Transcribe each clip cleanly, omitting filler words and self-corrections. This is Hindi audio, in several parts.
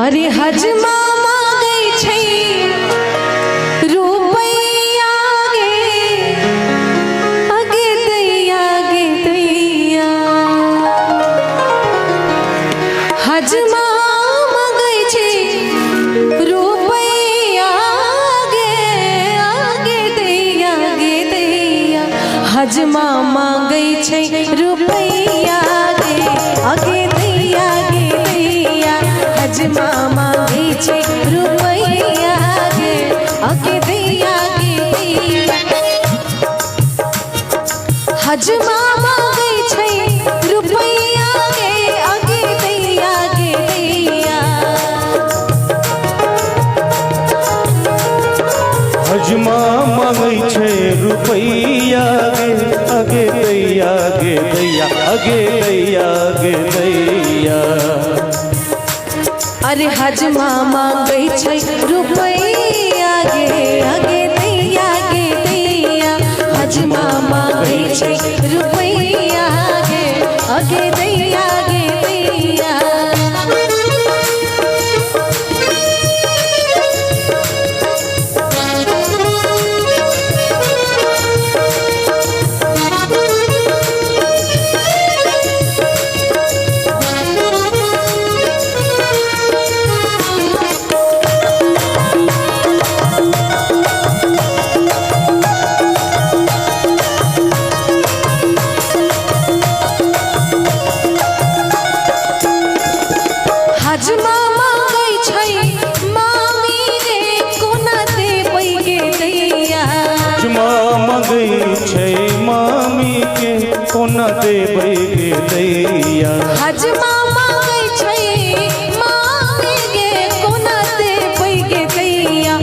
अरे हजमा मांगै छै रुपैया गे अगे दैया हजमा मांगै छै रुपैया गे अगे दैया हजमा मांगै छै रुपैया गे अगे दैया हजमा मांगै छै रुपैया गे अगे दैया हजमा मांगै छै रुपैया गे अगे दैया हजमा मांगै छै रुपैया गे अगे दैया अगे दैया अरे हजमा मांगै छै रुपैया गे अगे दैया हजमा मांगै छै रुपैया गे अगे दैया हजमा मांगै छै मामी रे कोना देबै गे दैया हजमा मांगै छै मामी के कोना देबै गे दैया हजमा मांगै छै मामी गे कोना देबै गे दैया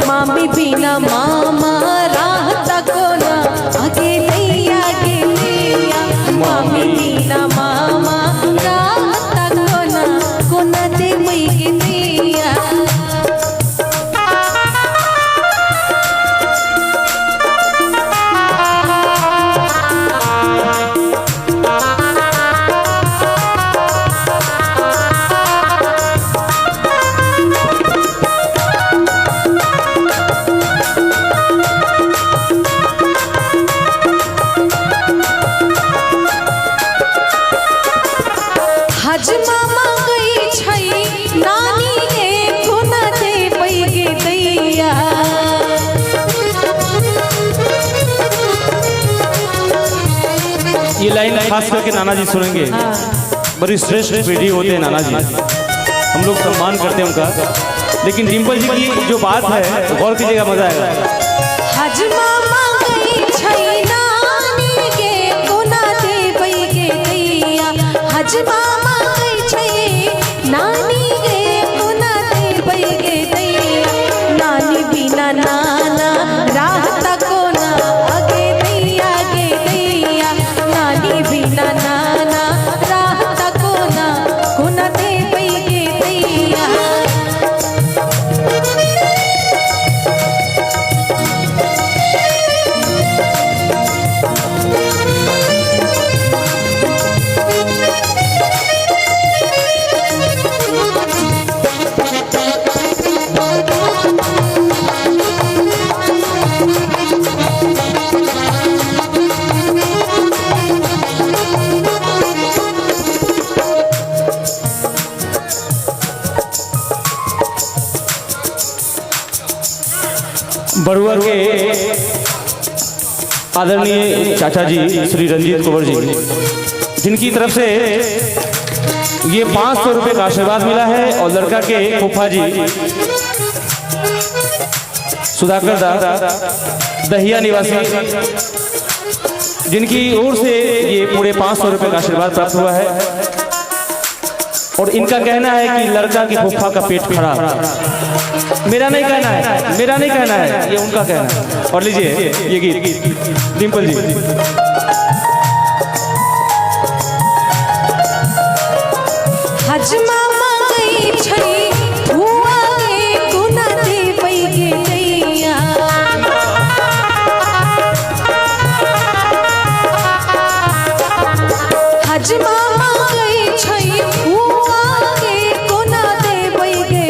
मामी बिना मामा रहता कोना अगे दैया मामी बिना मामा रहता कोना देबै गे दैया हजमा मांगै छै नानी गे कोना देबै गे दैया ये लाइन खास करके नाना जी सुनेंगे। बड़ी श्रेष्ठ पीढ़ी होते हैं नाना जी, हम लोग सम्मान करते हैं उनका। लेकिन डिम्पल जी की जो बात है गौर कीजिएगा, मजा आएगा। हजमा मांगै छै नानी गे कोना देबै गे दैया हजमा मांगै छै नानी गे कोना देबै गे दैया नानी बिना नाना रहता कोना अगे दैया नानी बिना नाना रहता कोना देबै गे दैया बड़ुआ के आदरणीय चाचा जी श्री रंजीत कुंवर जी, जिनकी तरफ से ये 500 रुपये का आशीर्वाद मिला है, और लड़का के फूफा जी सुधाकर दा दहिया निवासी, जिनकी ओर से ये पूरे 500 रुपये का आशीर्वाद प्राप्त हुआ है। और इनका कहना है कि लड़का के फूफा का पेट खराब, मेरा नहीं कहना है, ये उनका कहना है। और लीजिए ये गीत डिम्पल जी। हजमा मांगै छै हुआ गे कोना देबै गे दैया हजमा मांगै छै हुआ गे कोना देबै गे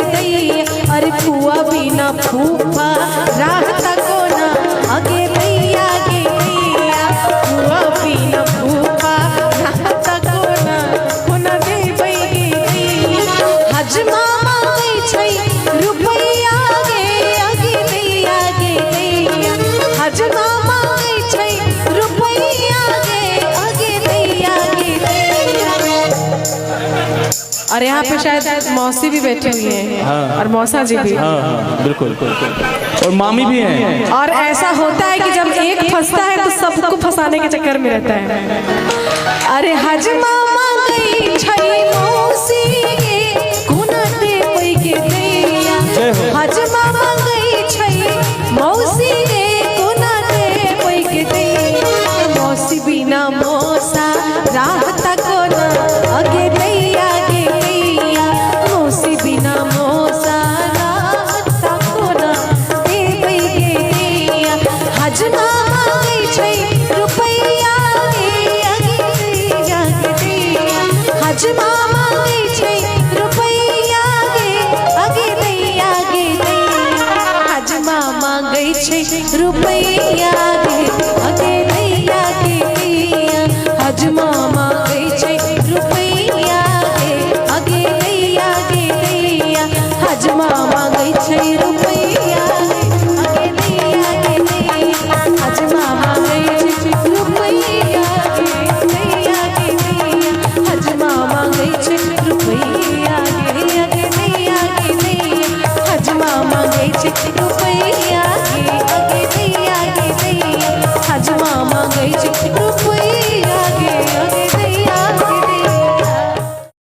हजमा मांगै छै रुपैया गे आगे दैया गे दैया हजमा मांगै छै रुपैया गे आगे दैया गे दैया। और यहाँ पे शायद मौसी भी बैठी हुई हैं और मौसा जी भी। हाँ बिल्कुल और मामी भी हैं। और ऐसा होता है कि जब एक फंसता है तो सबको फंसाने के चक्कर में रहता है। अरे हजमा मांगै छै मौसी